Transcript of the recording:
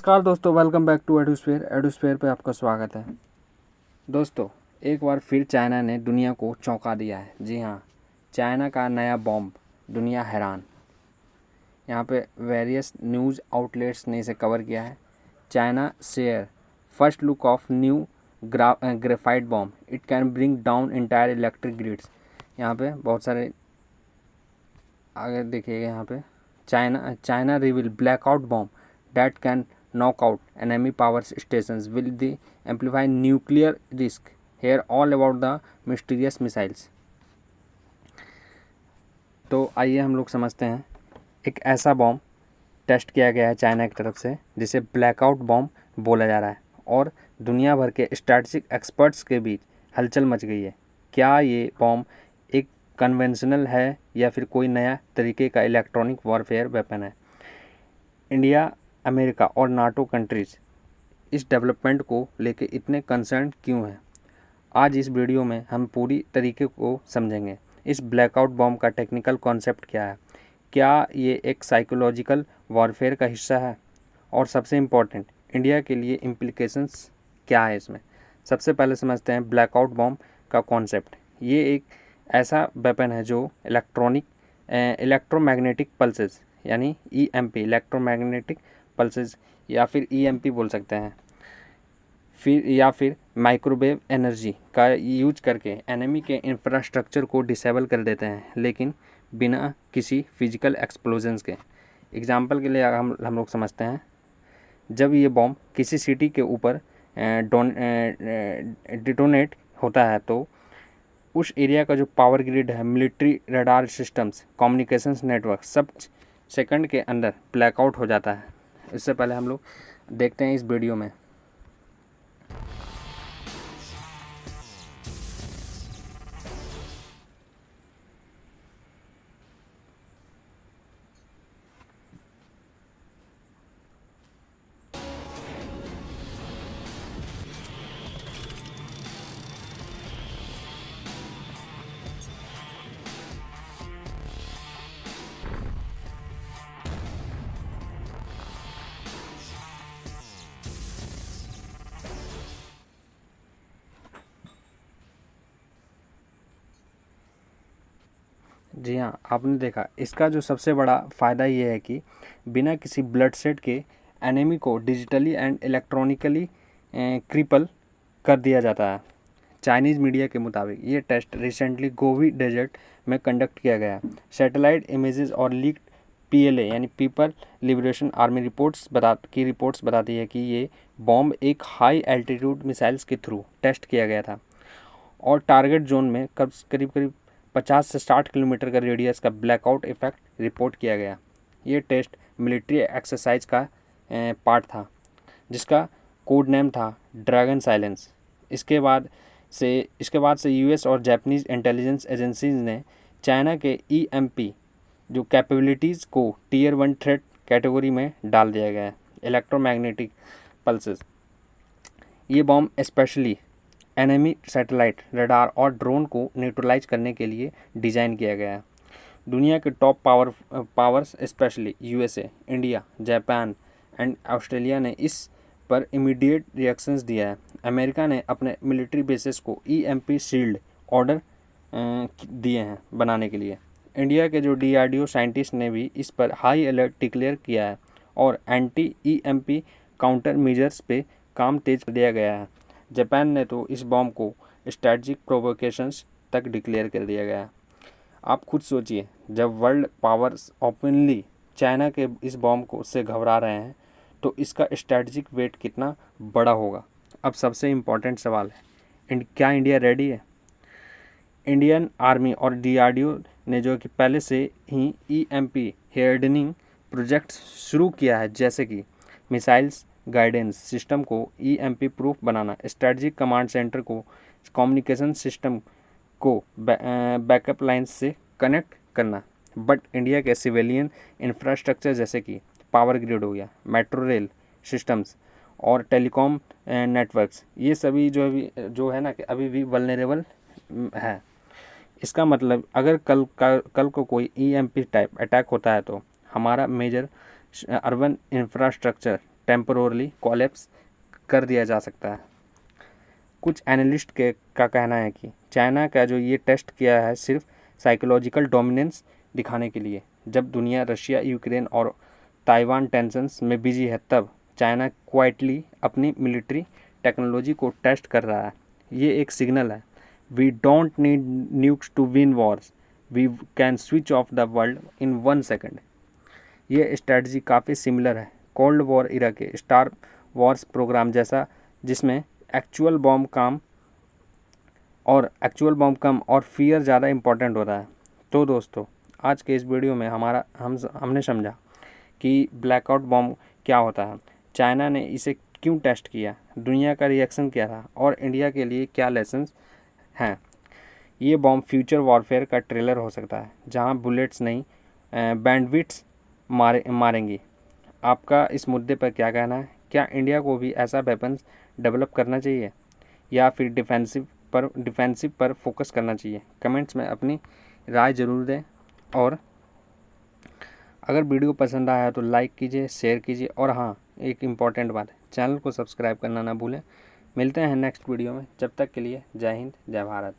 नमस्कार दोस्तों, welcome back to एडुस्फेयर पे आपका स्वागत है। दोस्तों, एक बार फिर चाइना ने दुनिया को चौंका दिया है। जी हाँ, चाइना का नया बॉम्ब, दुनिया हैरान। यहाँ पे वेरियस न्यूज़ आउटलेट्स ने इसे कवर किया है। China share first look of new graphite bomb, it can bring down entire electric grids. यहाँ पे बहुत सारे आगे देखिएगा। यहाँ पे China reveal blackout bomb that can knock out enemy power stations. Will they amplify nuclear risk? Here all about the mysterious missiles. तो आइए हम लोग समझते हैं। एक ऐसा बॉम्ब टेस्ट किया गया है चाइना की तरफ से जिसे ब्लैकआउट बॉम्ब बोला जा रहा है और दुनिया भर के स्ट्रैटेजिक एक्सपर्ट्स के बीच हलचल मच गई है। क्या ये बॉम्ब एक कन्वेंशनल है या फिर कोई नया तरीके का इलेक्ट्रॉनिक वॉरफेयर वेपन है? इंडिया, अमेरिका और नाटो कंट्रीज़ इस डेवलपमेंट को लेके इतने कंसर्न क्यों हैं? आज इस वीडियो में हम पूरी तरीके को समझेंगे। इस ब्लैकआउट बॉम्ब का टेक्निकल कॉन्सेप्ट क्या है, क्या ये एक साइकोलॉजिकल वॉरफेयर का हिस्सा है, और सबसे इम्पॉर्टेंट इंडिया के लिए इम्प्लीकेशंस क्या है इसमें। सबसे पहले समझते हैं ब्लैकआउट बॉम्ब का कॉन्सेप्ट। ये एक ऐसा वेपन है जो इलेक्ट्रोमैग्नेटिक पल्सेस यानी EMP इलेक्ट्रोमैग्नेटिक पल्सेस या फिर EMP बोल सकते हैं, फिर माइक्रोवेव एनर्जी का यूज करके एनिमी के इंफ्रास्ट्रक्चर को डिसेबल कर देते हैं, लेकिन बिना किसी फिजिकल एक्सप्लोजन्स के। एग्जांपल के लिए हम लोग समझते हैं, जब ये बॉम्ब किसी सिटी के ऊपर डिटोनेट होता है तो उस एरिया का जो पावर ग्रिड है, military radar systems, communications network सब सेकंड के अंदर ब्लैकआउट हो जाता है। इससे पहले हम लोग देखते हैं इस वीडियो में। जी हाँ, आपने देखा। इसका जो सबसे बड़ा फ़ायदा ये है कि बिना किसी ब्लड सेट के एनिमी को डिजिटली एंड इलेक्ट्रॉनिकली क्रिपल कर दिया जाता है। चाइनीज़ मीडिया के मुताबिक ये टेस्ट रिसेंटली गोवी डेजर्ट में कंडक्ट किया गया। सैटेलाइट इमेजेस और लीक्ड PLA यानी पीपल लिबरेशन आर्मी रिपोर्ट्स बताती है कि ये बॉम्ब एक हाई एल्टीट्यूड मिसाइल्स के थ्रू टेस्ट किया गया था और टारगेट जोन में करीब 50 से 60 किलोमीटर का रेडियस का ब्लैकआउट इफेक्ट रिपोर्ट किया गया। ये टेस्ट मिलिट्री एक्सरसाइज का पार्ट था जिसका कोड नेम था ड्रैगन साइलेंस। इसके बाद से US और जापानीज़ इंटेलिजेंस एजेंसीज ने चाइना के EMP जो कैपेबिलिटीज़ को Tier 1 थ्रेट कैटेगरी में डाल दिया गया है। इलेक्ट्रोमैग्नेटिक पल्सेस, ये bomb specially enemy satellite, radar और ड्रोन को न्यूट्रलाइज करने के लिए डिज़ाइन किया गया है। दुनिया के top powers specially USA, India, Japan and Australia ने इस पर इमीडिएट रिएक्शंस दिया है। अमेरिका ने अपने मिलिट्री बेसिस को EMP शील्ड ऑर्डर दिए हैं बनाने के लिए। इंडिया के जो DRDO साइंटिस्ट ने भी इस पर हाई अलर्ट डिक्लेयर किया है और एंटी EMP काउंटर मेजर्स पे काम तेज कर दिया गया है। जापान ने तो इस बॉम्ब को स्ट्रैटेजिक प्रोवोकेशंस तक डिक्लेयर कर दिया गया है। आप खुद सोचिए, जब वर्ल्ड पावर्स ओपनली चाइना के इस बॉम्ब को से घबरा रहे हैं तो इसका स्ट्रैटेजिक वेट कितना बड़ा होगा। अब सबसे इम्पोर्टेंट सवाल है, क्या इंडिया रेडी है? इंडियन आर्मी और DRDO ने जो कि पहले से ही EMP हार्डनिंग प्रोजेक्ट शुरू किया है, जैसे कि मिसाइल्स गाइडेंस सिस्टम को EMP प्रूफ बनाना, स्ट्रैटेजिक कमांड सेंटर को कम्युनिकेशन सिस्टम को बैकअप लाइन से कनेक्ट करना। बट इंडिया के सिविलियन इंफ्रास्ट्रक्चर जैसे कि पावर ग्रिड हो गया, मेट्रो रेल सिस्टम्स और टेलीकॉम नेटवर्क्स, ये सभी जो है ना कि अभी भी वल्नरेबल है। इसका मतलब अगर कल को कोई EMP टाइप अटैक होता है तो हमारा major urban infrastructure, temporarily collapse कर दिया जा सकता है। कुछ एनालिस्ट का कहना है कि चाइना का जो ये टेस्ट किया है सिर्फ साइकोलॉजिकल डोमिनेंस दिखाने के लिए। जब दुनिया रशिया, यूक्रेन और ताइवान टेंशंस में बिजी है, तब चाइना क्वाइटली अपनी मिलिट्री टेक्नोलॉजी को टेस्ट कर रहा है। ये एक सिग्नल है, we don't need nukes to win wars, we can switch off the world in 1 second. ये स्ट्रेटजी काफ़ी सिमिलर है कोल्ड वॉर इरा के स्टार वॉर्स प्रोग्राम जैसा, जिसमें एक्चुअल बॉम्ब कम और फियर ज़्यादा इम्पोर्टेंट होता है। तो दोस्तों, आज के इस वीडियो में हमने समझा कि ब्लैकआउट बॉम्ब क्या होता है, चाइना ने इसे क्यों टेस्ट किया, दुनिया का रिएक्शन क्या था और इंडिया के लिए क्या लेसन्स हैं। ये बॉम्ब फ्यूचर वॉरफेयर का ट्रेलर हो सकता है, जहां बुलेट्स नहीं बैंडविड्स मारेंगी। आपका इस मुद्दे पर क्या कहना है? क्या इंडिया को भी ऐसा वेपन्स डेवलप करना चाहिए या फिर डिफेंसिव पर फोकस करना चाहिए? कमेंट्स में अपनी राय ज़रूर दें और अगर वीडियो पसंद आया तो लाइक कीजिए, शेयर कीजिए और हाँ, एक इम्पॉर्टेंट बात है, चैनल को सब्सक्राइब करना ना भूलें। मिलते हैं नेक्स्ट वीडियो में, जब तक के लिए जय हिंद, जय भारत।